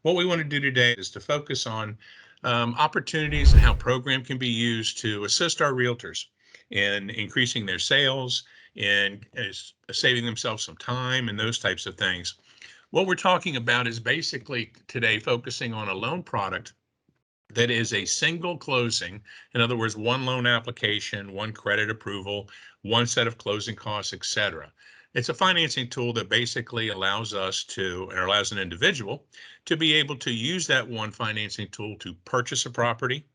What we want to do today is to focus on opportunities and how program can be used to assist our realtors in increasing their sales and saving themselves some time and those types of things. What we're talking about is basically today focusing on a loan product that is a single closing. In other words, one loan application, one credit approval, one set of closing costs, etc. It's a financing tool that basically allows us to, or allows an individual to be able to use that one financing tool to purchase a property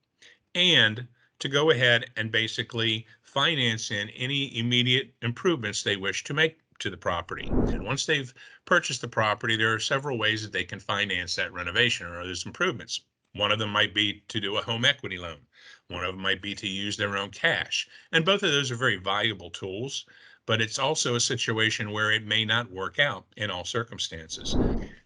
and to go ahead and basically finance in any immediate improvements they wish to make to the property. And once they've purchased the property, there are several ways that they can finance that renovation or those improvements. One of them might be to do a home equity loan. One of them might be to use their own cash. And both of those are very valuable tools, but it's also a situation where it may not work out in all circumstances.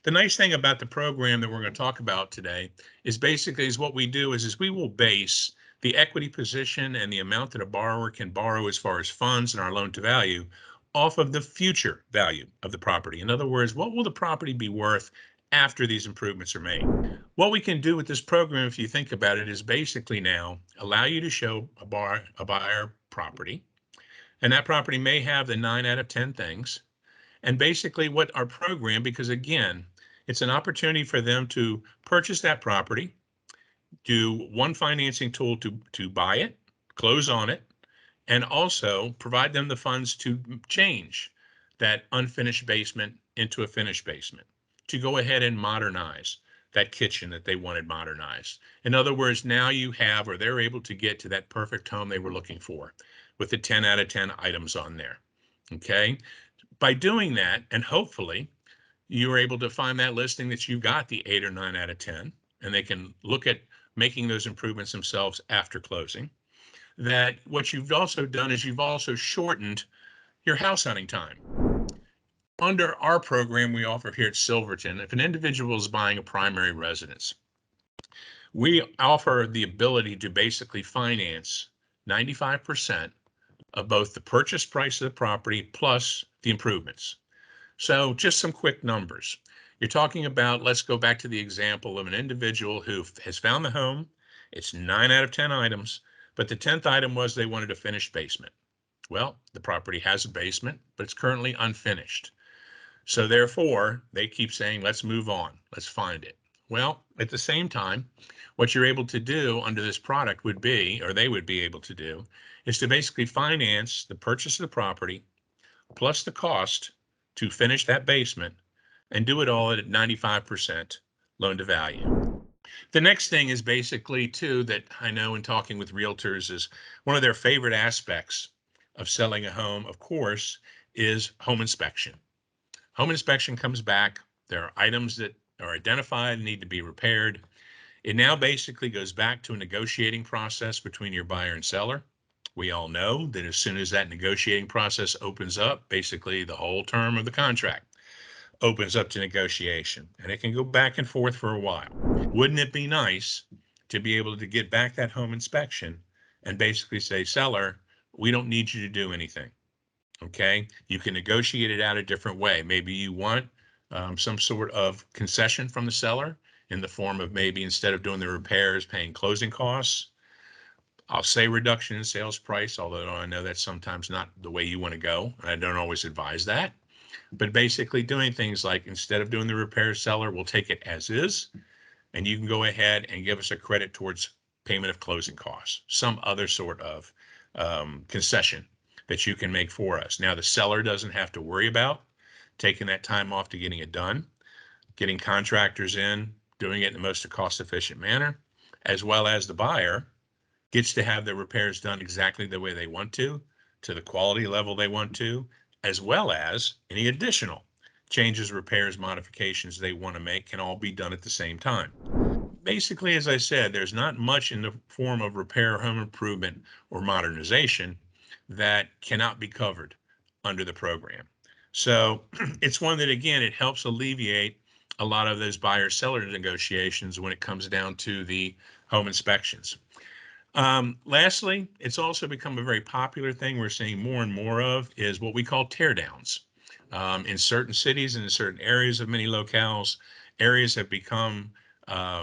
The nice thing about the program that we're going to talk about today is basically is what we do is we will base the equity position and the amount that a borrower can borrow as far as funds and our loan to value off of the future value of the property. In other words, what will the property be worth after these improvements are made? What we can do with this program, if you think about it, is basically now allow you to show a buyer property, and that property may have the 9 out of 10 things. And basically what our program, because again, it's an opportunity for them to purchase that property, do one financing tool to buy it, close on it, and also provide them the funds to change that unfinished basement into a finished basement, to go ahead and modernize that kitchen that they wanted modernized. In other words, now you have, or they're able to get to that perfect home they were looking for with the 10 out of 10 items on there. Okay. By doing that, and hopefully you're able to find that listing that you got the 8 or 9 out of 10, and they can look at making those improvements themselves after closing. That what you've also done is you've also shortened your house hunting time. Under our program we offer here at Silverton, if an individual is buying a primary residence, we offer the ability to basically finance 95% of both the purchase price of the property plus the improvements. So just some quick numbers. You're talking about, let's go back to the example of an individual who has found the home. It's 9 out of 10 items, but the 10th item was they wanted a finished basement. Well, the property has a basement, but it's currently unfinished. So therefore, they keep saying, let's move on, let's find it. Well, at the same time, what you're able to do under this product would be, or they would be able to do, is to basically finance the purchase of the property plus the cost to finish that basement and do it all at 95% loan to value. The next thing is basically too that I know in talking with realtors is one of their favorite aspects of selling a home, of course, is home inspection. Home inspection comes back. There are items that are identified and need to be repaired. It now basically goes back to a negotiating process between your buyer and seller. We all know that as soon as that negotiating process opens up, basically the whole term of the contract opens up to negotiation, and it can go back and forth for a while. Wouldn't it be nice to be able to get back that home inspection and basically say, seller, we don't need you to do anything. Okay, you can negotiate it out a different way. Maybe you want some sort of concession from the seller in the form of maybe instead of doing the repairs, paying closing costs. I'll say reduction in sales price, although I know that's sometimes not the way you want to go. I don't always advise that. But basically doing things like instead of doing the repair, seller will take it as is, and you can go ahead and give us a credit towards payment of closing costs, some other sort of concession that you can make for us. Now, the seller doesn't have to worry about taking that time off to getting it done, getting contractors in, doing it in the most cost-efficient manner, as well as the buyer gets to have their repairs done exactly the way they want to the quality level they want to, as well as any additional changes, repairs, modifications they want to make can all be done at the same time. Basically, as I said, there's not much in the form of repair, home improvement, or modernization that cannot be covered under the program. So it's one that, again, it helps alleviate a lot of those buyer-seller negotiations when it comes down to the home inspections. Lastly, it's also become a very popular thing we're seeing more and more of is what we call tear downs in certain cities and in certain areas of many locales. areas have become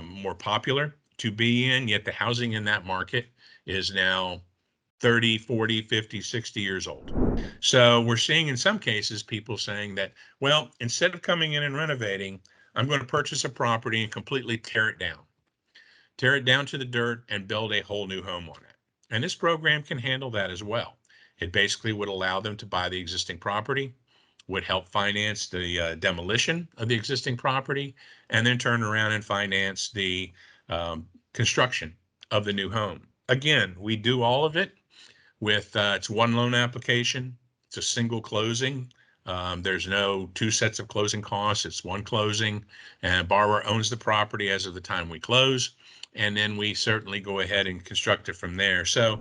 more popular to be in, yet the housing in that market is now 30, 40, 50, 60 years old. So we're seeing in some cases people saying that, well, instead of coming in and renovating, I'm going to purchase a property and completely tear it down to the dirt and build a whole new home on it. And this program can handle that as well. It basically would allow them to buy the existing property, would help finance the demolition of the existing property, and then turn around and finance the construction of the new home. Again, we do all of it with it's one loan application. It's a single closing. There's no two sets of closing costs. It's one closing, and borrower owns the property as of the time we close. And then we certainly go ahead and construct it from there. So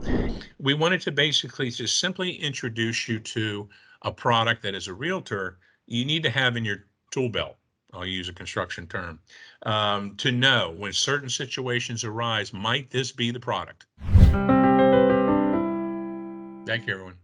we wanted to basically just simply introduce you to a product that as a realtor, you need to have in your tool belt. I'll use a construction term, to know when certain situations arise, might this be the product? Thank you, everyone.